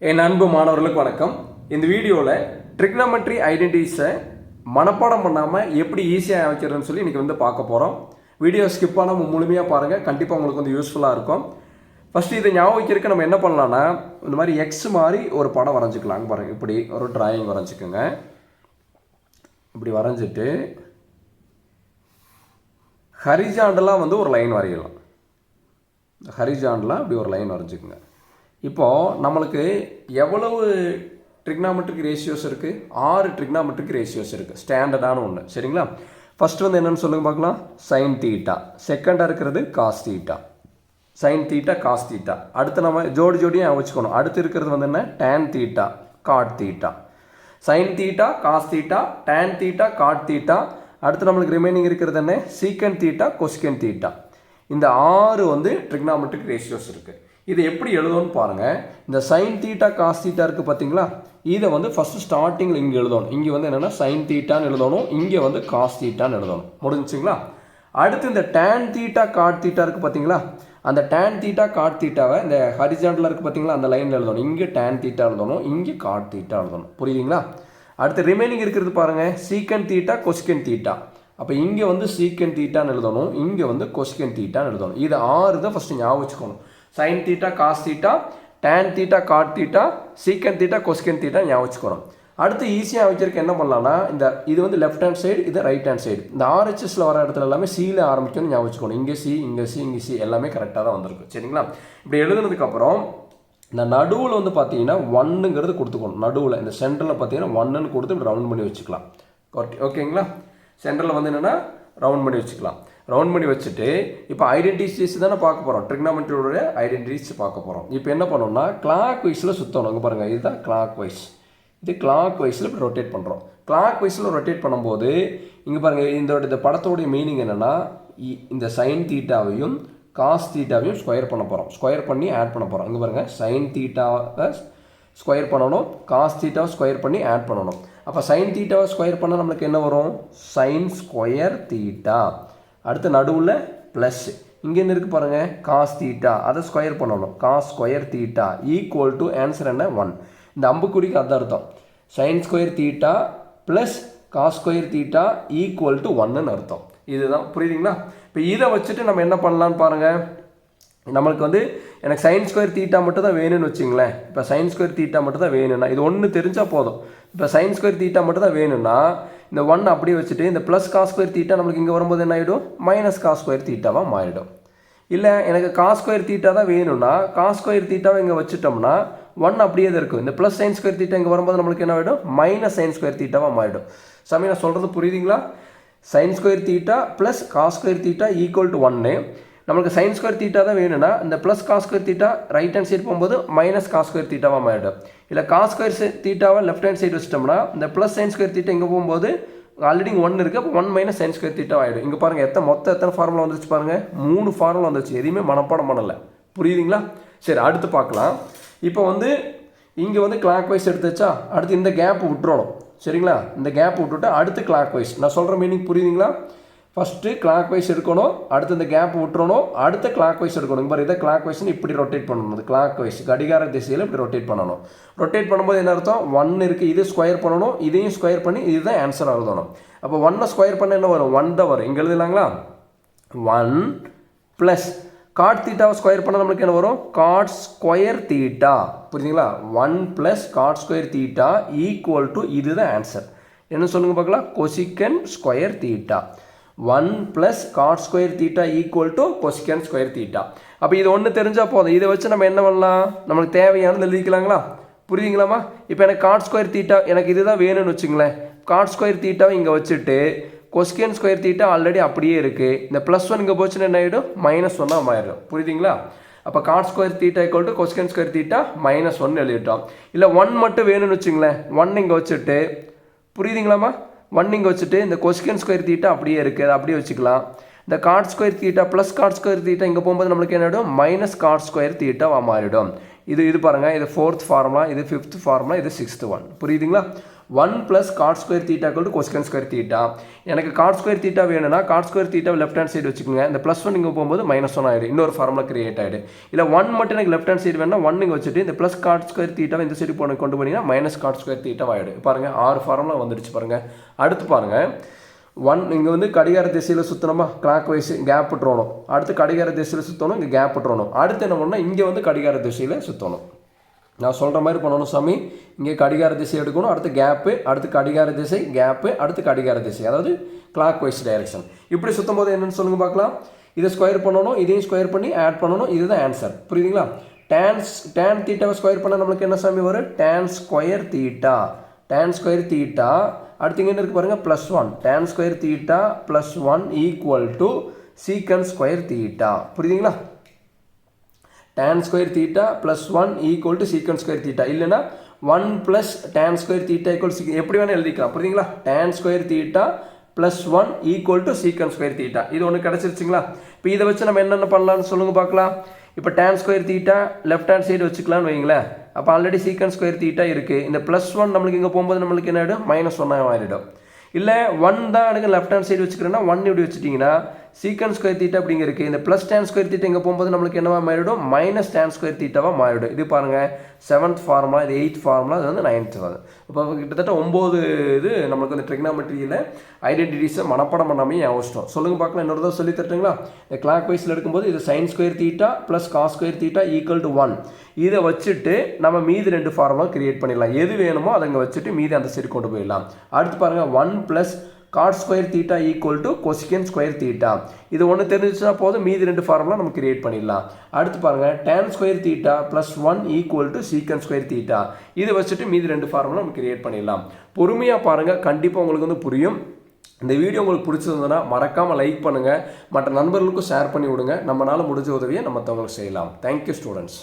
என் அன்பு மாணவர்களுக்கு வணக்கம். இந்த வீடியோவில் ட்ரிக்னாமெட்ரி ஐடென்டிட்டிஸை மனப்பாடம் பண்ணாமல் எப்படி ஈஸியாக அமைக்கிறதுன்னு சொல்லி இன்றைக்கி வந்து பார்க்க போகிறோம். வீடியோ ஸ்கிப் பண்ணாமல் முழுமையாக பாருங்கள், கண்டிப்பாக உங்களுக்கு வந்து யூஸ்ஃபுல்லாக இருக்கும். ஃபஸ்ட்டு இதை ஞாபகம் வைக்கிறதுக்கு நம்ம என்ன பண்ணலான்னா, இந்த மாதிரி எக்ஸ் மாதிரி ஒரு படம் வரைஞ்சிக்கலாம். பாருங்கள், இப்படி ஒரு டிராயிங் வரைஞ்சிக்கோங்க. இப்படி வரைஞ்சிட்டு ஹரிஜாண்டலாக வந்து ஒரு லைன் வரையலாம். ஹரிஜாண்டலாக இப்படி ஒரு லைன் வரைஞ்சிக்கோங்க. இப்போது நம்மளுக்கு எவ்வளவு ட்ரிக்னாமெட்ரிக் ரேஷியோஸ் இருக்குது? 6 ட்ரிக்னாமெட்ரிக் ரேஷியோஸ் இருக்குது, ஸ்டாண்டர்டான ஒன்று. சரிங்களா? ஃபஸ்ட்டு வந்து என்னென்னு சொல்லுங்கள் பார்க்கலாம். சைன் தீட்டா, செகண்டாக இருக்கிறது cos theta. Sine theta, cos theta. அடுத்து நம்ம ஜோடியாக வச்சுக்கணும். அடுத்து இருக்கிறது வந்து என்ன? Tan theta, cot theta. Sine theta, cos theta, tan theta, cot theta. அடுத்து நம்மளுக்கு ரிமைனிங் இருக்கிறது என்ன? சீக்கன் தீட்டா, கொஸ்கன் தீட்டா. இந்த 6 வந்து ட்ரிக்னாமெட்ரிக் ரேஷியோஸ் இருக்குது. இதை எப்படி எழுதணும்னு பாருங்கள். இந்த சைன் தீட்டா காஸ் தீட்டா இருக்குது பார்த்தீங்களா? இதை வந்து ஃபஸ்ட்டு ஸ்டார்டிங்கில் இங்கே எழுதணும். இங்கே வந்து என்னென்னா சைன் தீட்டான்னு எழுதணும், இங்கே வந்து காஸ் தீட்டான்னு எழுதணும். முடிஞ்சுங்களா? அடுத்து இந்த டேன் தீட்டா காட் தீட்டா இருக்குது பார்த்தீங்களா? அந்த டேன் தீட்டா காட் தீட்டாவை இந்த ஹரிஜாண்டலாக இருக்குது பார்த்தீங்களா? அந்த லைனில் எழுதணும். இங்கே டேன் தீட்டா எழுதணும், இங்கே காட் தீட்டா எழுதணும். புரியுதுங்களா? அடுத்து ரிமைனிங் இருக்கிறது பாருங்கள். சீக்கன் தீட்டா, கொஸ்கன் தீட்டா. அப்போ இங்கே வந்து சீக்கன் தீட்டான்னு எழுதணும், இங்கே வந்து கொஸ்கன் தீட்டான்னு எழுதணும். இது 6 தான் ஃபஸ்ட்டு ஞாபகம் வச்சுக்கணும். Sine theta, cos theta, tan theta, cot theta, secant theta, cosecant theta ஞாபகம் வச்சுக்கணும். அடுத்து ஈஸியாக வைக்கிறதுக்கு என்ன பண்ணலாம்னா, இது வந்து லெஃப்ட் ஹேண்ட் சைடு, இது ரைட் ஹேண்ட் சைடு. இந்த ஆர்ஹெச்எஸில் வர இடத்துல எல்லாமே சியில் ஆரம்பிக்கணும்னு ஞாபகம் வச்சுக்கணும். இங்கே சி, இங்கே சி, இங்கே சி எல்லாமே கரெக்டாக தான் வந்திருக்கு. சரிங்களா? இப்படி எழுதுனதுக்கப்புறம் இந்த நடுவில் வந்து பார்த்தீங்கன்னா 1ங்கிறது கொடுத்துக்கணும். நடுவில் இந்த சென்டரில் பார்த்தீங்கன்னா 1ன்னு கொடுத்து இப்படி ரவுண்ட் பண்ணி வச்சுக்கலாம். ஓகேங்களா? சென்டரில் வந்து என்னென்னா ரவுண்ட் பண்ணி வச்சுக்கலாம். ரவுண்ட் பண்ணி வச்சுட்டு இப்போ ஐடென்டிட்டிஸ் தானே பார்க்க போகிறோம். ட்ரிக்னாமெட்ரியோட ஐடென்டிட்டிஸ் பார்க்க போகிறோம். இப்போ என்ன பண்ணோம்னா, கிளாக் வைஸில் சுற்றணும். இங்கே பாருங்கள், இதுதான் கிளாக் வைஸ். இது கிளாக் வைஸில் இப்போ ரொட்டேட் பண்ணுறோம். கிளாக் வைஸில் ரொட்டேட் பண்ணும்போது இங்கே பாருங்கள், இந்த படத்தோடைய மீனிங் என்னென்னா, இந்த சைன் தீட்டாவையும் காஸ் தீட்டாவையும் ஸ்கொயர் பண்ண போகிறோம். ஸ்கொயர் பண்ணி ஆட் பண்ண போகிறோம். இங்கே பாருங்கள், சைன் தீட்டாவை ஸ்கொயர் பண்ணணும், காஸ் தீட்டாவை ஸ்கொயர் பண்ணி ஆட் பண்ணணும். அப்போ சைன் தீட்டாவை ஸ்கொயர் பண்ணால் நம்மளுக்கு என்ன வரும்? Sine square theta. அடுத்து நடுவில் ப்ளஸ், இங்கேருந்து இருக்குது பாருங்கள், காஸ் தீட்டா, அதை ஸ்கொயர் பண்ணணும். Cos square theta equal to answer என்ன? 1. இந்த அம்புக்குறிக்கு அது அர்த்தம். Sine square theta plus cos square theta equal to 1ன்னு அர்த்தம். இதுதான். புரியுதுங்களா? இப்போ இதை வச்சுட்டு நம்ம என்ன பண்ணலான்னு பாருங்கள். நம்மளுக்கு வந்து எனக்கு சைன் ஸ்கொயர் தீட்டா மட்டும் தான் வேணும்னு வச்சுங்களேன். இப்போ சைன் ஸ்கொயர் தீட்டா மட்டும் தான் வேணும்னா இது ஒன்று தெரிஞ்சால் போதும். இப்போ சைன் ஸ்கொயர் தீட்டா மட்டும் தான் வேணும்னா இந்த 1 அப்படியே வச்சுட்டு இந்த ப்ளஸ் காஸ் ஸ்கொயர் தீட்டா நம்மளுக்கு இங்கே வரும்போது என்ன ஆகிடும்? மைனஸ் காஸ் ஸ்கொயர் தீட்டாவாக மாறிடும். இல்லை எனக்கு காஸ் ஸ்கொயர் தீட்டா தான் வேணும்னா காஸ் ஸ்கொயர் தீட்டாவை இங்கே வச்சுட்டோம்னா 1 அப்படியே தான் இருக்கும். இந்த ப்ளஸ் சைன் ஸ்கொயர் தீட்டா இங்கே வரும்போது நம்மளுக்கு என்ன ஆகிடும்? மைனஸ் சைன் ஸ்கொயர் தீட்டாவாக மாறிடும். சாமி, நான் சொல்கிறது புரியுதுங்களா? Sine square theta plus cos square theta equal to 1. நம்மளுக்கு சைன் ஸ்கொயர் தீட்டா தான் வேணும்னா இந்த plus cos square theta right hand side போகும்போது மைனஸ் காஸ் ஸ்கொயர் தீட்டாவாக மாறிடும். இல்லை காஸ் ஸ்கொயர் தீட்டாவை லெஃப்ட் ஹேண்ட் சைடு வச்சிட்டோம்னா இந்த ப்ளஸ் சைன் ஸ்கொயர் தீட்டா இங்கே போகும்போது ஆல்ரெடி 1 இருக்குது, அப்போ 1 மைனஸ் சைன் ஸ்கொயர் தீட்டா ஆகிடும். இங்கே பாருங்கள், எத்தனை ஃபார்முலா வந்துருச்சு பாருங்கள். 3 ஃபார்முலா வந்துருச்சு. எதுவுமே மனப்பாடம் பண்ணலை. புரியுதுங்களா? சரி, அடுத்து பார்க்கலாம். இப்போ வந்து இங்கே வந்து கிளாக் வைஸ் எடுத்துச்சா, அடுத்து இந்த கேப் விட்டுறணும். சரிங்களா? இந்த கேப் விட்டுவிட்டு அடுத்து கிளாக் வைஸ். நான் சொல்கிற மீனிங் புரியுதுங்களா? ஃபஸ்ட்டு கிளாக் வைஸ் எடுக்கணும், அடுத்து இந்த கேப் விட்டுறணும், அடுத்த கிளாக் வைஸ் எடுக்கணும். இப்போ இதை கிளாக் வைஸ்னு இப்படி ரொட்டேட் பண்ணணும். அது கிளாக் வைஸ் கடிகார திசையில் இப்படி ரொட்டேட் பண்ணணும். ரொட்டேட் பண்ணும்போது என்ன அர்த்தம்? 1 இருக்குது, இது ஸ்கொயர் பண்ணணும், இதையும் ஸ்கொயர் பண்ணி இதுதான் ஆன்சராக எழுதணும். அப்போ 1 ஸ்கொயர் பண்ண என்ன வரும்? 1 தான் வரும். இங்கே எழுதலாங்களா? 1 ப்ளஸ் காட் தீட்டாவை ஸ்கொயர் பண்ணால் நம்மளுக்கு என்ன வரும்? God square theta. புரியுதுங்களா? 1 plus cot square theta equal to இதுதான் ஆன்சர். என்ன சொல்லுங்கள் பார்க்கலாம்? கொசிக்கன் square theta. 1 plus cot square theta equal to கொசிக்கன் square theta. அப்போ இது ஒன்று தெரிஞ்சால் போதும். இதை வச்சு நம்ம என்ன பண்ணலாம்? நம்மளுக்கு தேவையானது எழுதிக்கலாங்களா? புரியுதுங்களாமா? இப்போ எனக்கு காட் ஸ்கொயர் தீட்டா எனக்கு இதுதான் வேணும்னு வச்சுங்களேன். காட் ஸ்கொயர் தீட்டாவை இங்கே வச்சுட்டு கொசிக்கன் ஸ்கொயர் தீட்டா ஆல்ரெடி அப்படியே இருக்குது. இந்த +1 இங்கே போச்சுன்னா என்ன ஆகிடும்? -1 மாறிடும். புரியுதுங்களா? அப்போ God square theta equal to கொசிக்கன் square theta -1 எழுதிட்டோம். இல்லை 1 மட்டும் வேணும்னு வச்சுங்களேன். 1 இங்கே வச்சுட்டு, புரியுதுங்களாமா? 1 இங்கே வச்சுட்டு இந்த கொசிக்கன் ஸ்கொயர் தீட்டா அப்படியே இருக்குது, அதை அப்படியே வச்சுக்கலாம். இந்த God square theta plus cot square theta இங்கே போகும்போது நம்மளுக்கு என்ன ஆகிடும்? மைனஸ் காட் ஸ்கொயர் தீட்டாவாக மாறிடும். இது பாருங்கள், இது 4th ஃபார்முலா, இது 5th ஃபார்முலா, இது 6th ஒன். புரியுதுங்களா? 1 plus cot square theta equal to cosecant square theta. எனக்கு காட் ஸ்கொயர் தீட்டா வேணும்னா cot square theta left hand side வச்சுக்கோங்க. இந்த +1 இங்கே போகும்போது -1 ஆகிடும், இன்னொரு ஃபார்முலா கிரியேட் ஆகிடும். இல்லை 1 மட்டும் எனக்கு லெஃப்ட் ஹேண்ட் சைடு வேணும்னா 1 இங்கே வச்சுட்டு இந்த ப்ளஸ் காட் ஸ்கொயர் தீட்டாவை இந்த சைடு கொண்டு போனீங்கன்னா மைனஸ் காட் ஸ்கொயர் தீட்டா ஆகிடும். பாருங்கள் 6 ஃபார்முலா வந்துடுச்சு பாருங்கள். அடுத்து பாருங்கள் 1 இங்கே வந்து கடிகார திசையில் சுற்றணுமா, கிளாக் வைஸ் கேப் விட்டுறணும். அடுத்து கடிகார திசையில் சுற்றணும், இங்கே கேப் விட்டுறணும். அடுத்து என்ன பண்ணணும், இங்கே வந்து கடிகார திசையில் சுற்றணும். நான் சொல்கிற மாதிரி பண்ணணும் சாமி. இங்கே கடிகார திசை எடுக்கணும், அடுத்து கேப்பு, அடுத்து கடிகார திசை, கேப்பு, அடுத்து கடிகார திசை, அதாவது கிளாக் வைஸ் டைரக்ஷன். இப்படி சுற்றும் போது என்னென்னு சொல்லுங்கள் பார்க்கலாம். இதை ஸ்கொயர் பண்ணணும், இதையும் ஸ்கொயர் பண்ணி ஆட் பண்ணணும். இதுதான் ஆன்சர். புரியுதுங்களா? tan தீட்டாவை ஸ்கொயர் பண்ணால் நம்மளுக்கு என்ன சாமி வரும், tan square theta. tan square theta அடுத்து இங்கே இருக்குது பாருங்கள் +1. tan square theta +1 equal to சீக்கன் ஸ்கொயர் தீட்டா. புரியுதுங்களா? tan square theta +1 equal to சீக்கன் ஸ்கொயர் தீட்டா. இல்லைன்னா 1 plus tan square theta equal எப்படி வேணால் எழுதிக்கலாம். புரியுதுங்களா? tan square theta +1 equal to சீக்கன் ஸ்கொயர் தீட்டா. இது ஒன்று கிடச்சிருச்சுங்களா? இப்போ இதை வச்சு நம்ம என்னென்ன பண்ணலாம்னு சொல்லுங்கள் பார்க்கலாம். இப்போ tan square theta left hand side வச்சுக்கலான்னு வைங்களேன். அப்போ ஆல்ரெடி சீக்கன் ஸ்கொயர் தீட்டா இருக்குது. இந்த +1 நம்மளுக்கு இங்கே போகும்போது நம்மளுக்கு என்ன ஆகிடும், -1 ஆகிடும். இல்லை 1 தான் எனக்கு லெஃப்ட் ஹேண்ட் சைடு வச்சுக்கிறேன்னா 1 இப்படி வச்சுட்டிங்கன்னா சீக்கன் ஸ்கொயர் தீட்டா அப்படிங்க இருக்குது. இந்த ப்ளஸ் tan ஸ்கொயர் தீட்டா இங்கே போகும்போது நம்மளுக்கு என்னவா மாறிடும், -tan ஸ்கொயர் தீட்டாவாக மாறிடும். இது பாருங்கள் 7th ஃபார்முலா, இது 8th ஃபார்முலா, இது வந்து 9th. இப்போ கிட்டத்தட்ட 9 இது நம்மளுக்கு வந்து ட்ரிக்னாமெட்ரியில் ஐடென்டிட்டிஸை மனப்படம் பண்ணாமே யோசிச்சிட்டோம். சொல்லுங்கள் பார்க்கலாம், இன்னொரு தடவை சொல்லி தட்டுங்களா? இந்த கிளாக் வைஸில் எடுக்கும்போது இது sin square theta plus cos square theta equal to 1. இதை வச்சுட்டு நம்ம மீதி 2 ஃபார்முலா கிரியேட் பண்ணிடலாம். எது வேணுமோ அதை இங்கே வச்சுட்டு மீதி அந்த சைடு கொண்டு போயிடலாம். அடுத்து பாருங்கள் 1 plus cot square theta equal to cosecant square theta. இது ஒன்று தெரிஞ்சிச்சுன்னா போதும், மீதி 2 ஃபார்முலா நம்ம கிரியேட் பண்ணிடலாம். அடுத்து பாருங்கள் tan square theta +1 equal to சீக்கன் ஸ்கொயர் தீட்டா. இதை வச்சுட்டு மீதி 2 ஃபார்முலா நம்ம கிரியேட் பண்ணிடலாம். பொறுமையாக பாருங்கள், கண்டிப்பாக உங்களுக்கு வந்து புரியும். இந்த வீடியோ உங்களுக்கு பிடிச்சிருந்ததுன்னா மறக்காமல் லைக் பண்ணுங்கள், மற்ற நண்பர்களுக்கும் ஷேர் பண்ணி விடுங்க. நம்மளால் முடிஞ்ச உதவியை நம்ம மற்றவங்களுக்கு செய்யலாம். Thank you students.